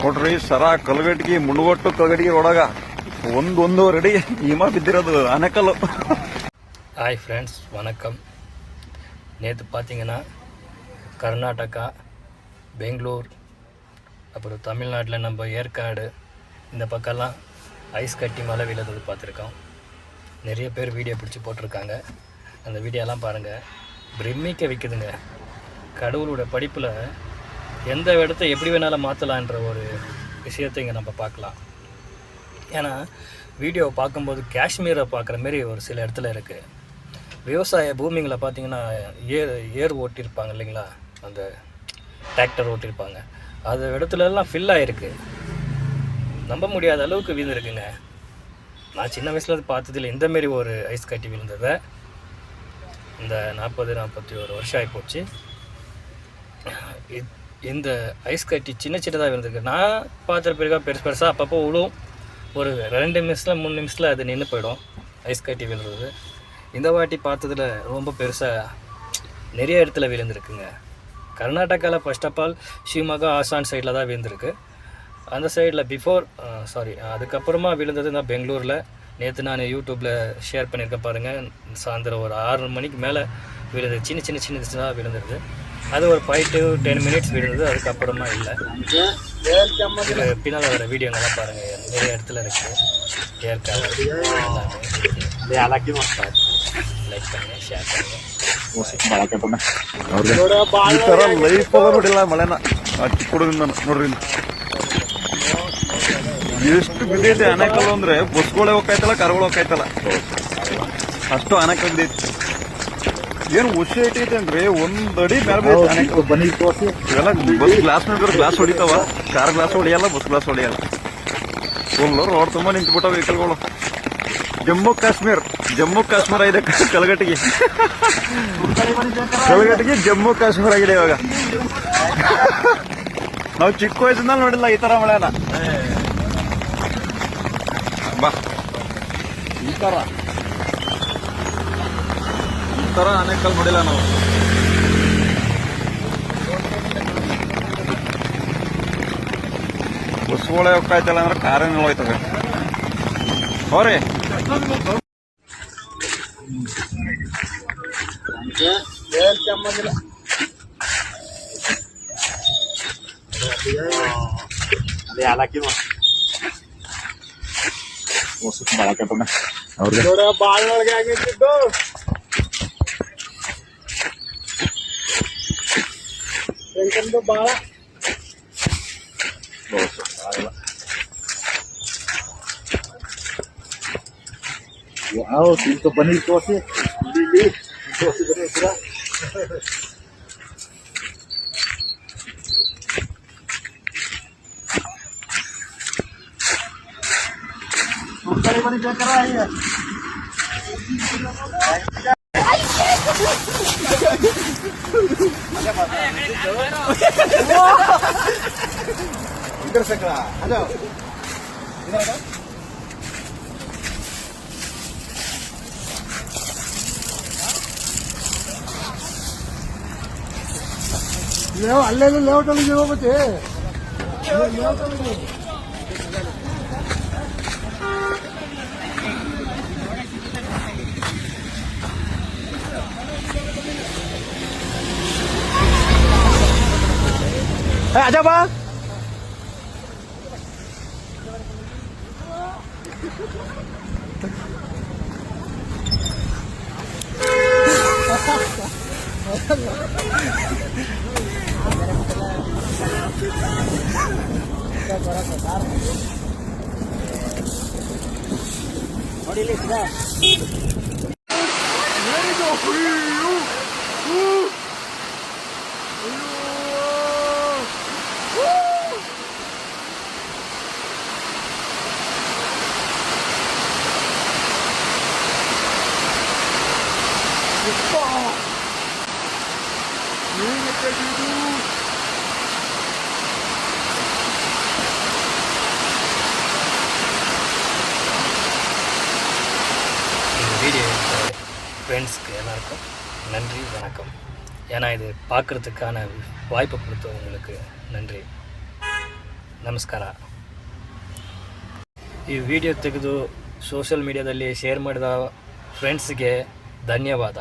ನೋಡ್ರಿ ಸರ ಕಲ್ಗಟ್ಟಿಗೆ ಮುಣಗೊಟ್ಟು ಕಲ್ಗಟ್ಟಿಗೆ ಒಳಗ ಒಂದೂವರೆ ಅಡಿ ಹಿಮ ಬಿದ್ದಿರೋದು ಆನೆಕಲ್ಲು. ஹாய் ஃப்ரெண்ட்ஸ், வணக்கம். நேற்று பார்த்தீங்கன்னா கர்நாடகா, பெங்களூர், அப்புறம் தமிழ்நாட்டில் நம்ம ஏற்காடு இந்த பக்கம்லாம் ஐஸ் கட்டி மழை விழுந்தது பார்த்துருக்கோம். நிறைய பேர் வீடியோ பிடிச்சி போட்டிருக்காங்க. அந்த வீடியோலாம் பாருங்கள், பிரமிக்க வைக்குதுங்க. கடவுளோட படிப்பில் எந்த இடத்த எப்படி வேணாலும் மாற்றலான்ற ஒரு விஷயத்தை இங்கே நம்ம பார்க்கலாம். ஏன்னா வீடியோவை பார்க்கும்போது காஷ்மீரை பார்க்குற மாரி ஒரு சில இடத்துல இருக்குது. விவசாய பூமிங்களை பார்த்திங்கன்னா ஏர் ஓட்டியிருப்பாங்க இல்லைங்களா, அந்த டிராக்டர் ஓட்டியிருப்பாங்க, அது இடத்துலலாம் ஃபில் ஆகிருக்கு. நம்ப முடியாத அளவுக்கு விழுந்துருக்குங்க. நான் சின்ன வயசில் பார்த்ததில்ல இந்தமாரி ஒரு ஐஸ் கட்டி விழுந்ததை. இந்த 41 வருஷம் ஆகிப்போச்சு. இந்த ஐஸ் கட்டி சின்னதாக விழுந்திருக்கு. நான் பார்த்துற பிறகு பெருசாக அப்பப்போ விழும். ஒரு 2 நிமிஷத்தில் 3 நிமிஷத்தில் அது நின்று போயிடும் ஐஸ் கட்டி விழுறது. இந்த வாட்டி பார்த்ததில் ரொம்ப பெருசாக நிறைய இடத்துல விழுந்திருக்குங்க. கர்நாடகாவில் ஃபர்ஸ்ட் ஆஃப் ஆல் ஷிவமோகா, ஆசான் சைடில் தான் விழுந்திருக்கு. அந்த சைடில் அதுக்கப்புறமா விழுந்தது நான் பெங்களூரில். நேற்று நான் யூடியூப்பில் ஷேர் பண்ணியிருக்கேன் பாருங்கள். சாயந்தரம் ஒரு 6 மணிக்கு மேலே விழுது. சின்னதாக விழுந்துருது. அது ஒரு 5 to 10 மினிட்ஸ் விழுந்தது. அதுக்கப்புறமா இல்லை. இது பின்னால் வர வீடியோங்கெல்லாம் பாருங்கள், நிறைய இடத்துல இருக்குது. ஏற்காடு எல்லாமே லைக் பண்ணுங்கள், ஷேர் பண்ணுங்கள். ಈ ಥರ ಲೈಫ್ ನೋಡಿಲ್ಲ ಮಳೆನ ಹಚ್ಚಿ ಕೊಡೋದ್ರಿಂದ ನೋಡ್ರಿ ಎಷ್ಟು ಬಿದ್ದೈತಿ ಆನೆಕಲ್ಲು ಅಂದರೆ ಬಸ್ಗಳೇ ಹೋಗ್ತಾಯ್ತಲ್ಲ, ಕರ್ಗಳು ಹೋಗ್ತಾಯ್ತಲ್ಲ, ಅಷ್ಟು ಆನೆಕಲ್ಲು ಬಿದ್ದೈತಿ. ಏನು ಹುಷಿ ಐಟೈತಿ ಅಂದ್ರೆ 1 ಅಡಿ ಮೇಲೆ ಇವೆಲ್ಲ ಬಸ್ ಗ್ಲಾಸ್ ನೋಡಿದ್ರೆ ಗ್ಲಾಸ್ ಹೊಡಿತಾವ, ಕಾರ್ ಗ್ಲಾಸ್ ಹೊಡಿಯಲ್ಲ, ಬಸ್ ಗ್ಲಾಸ್ ಹೊಡಿಯಲ್ಲ. ಫುಲ್ಲು ರೋಡ್ ತುಂಬ ನಿಂತ್ಬಿಟ್ಟಾವ ವೆಹಿಕಲ್ಗಳು. ಜಮ್ಮು ಕಾಶ್ಮೀರ ಇದೆ ಕಲಗಟ್ಟಿಗೆ ಜಮ್ಮು ಕಾಶ್ಮೀರ ಆಗಿದೆ ಇವಾಗ. ನಾವು ಚಿಕ್ಕ ವಯಸ್ಸಿನಲ್ಲಿ ನೋಡಿಲ್ಲ ಈ ತರ ಮಳೆನ. ಬಾ ಈ ತರ ಆನೆಕಲ್ ನೋಡಿಲ್ಲ ನಾವು. ಬಸ್ಗಳೇ ಹೋಗ್ತಾಯ್ತಲ್ಲ ಅಂದ್ರೆ ಕಾರೇನು ಹೋಯ್ತವೆ ಅವ್ರಿ. ಅದೇ ಹಾಕಿ ಬಾಳಕಟ್ಟಣ ಅವ್ರಿಗೆ ಬಾಳೊಳಗೆ ಆಗಿದ್ದು ಬಾಳ wow, pinto bonito así. Lili, así bonito. Kali bani jaga ya. इधर से करा आ जाओ इधर आ ले अल्ले ले होटल जो बचे ले होटल आजा बा வீடியோ ஃப்ரெண்ட்ஸ்க்கு எல்லாருக்கும் நன்றி, வணக்கம். ஏன்னா இது பார்க்குறதுக்கான வாய்ப்பு கொடுத்தவங்களுக்கு நன்றி. ನಮಸ್ಕಾರ. ಈ ವಿಡಿಯೋ ತೆಗೆದು ಸೋಷಿಯಲ್ ಮೀಡಿಯಾದಲ್ಲಿ ಶೇರ್ ಮಾಡಿದ ಫ್ರೆಂಡ್ಸ್ಗೆ ಧನ್ಯವಾದ.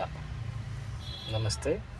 ನಮಸ್ತೆ.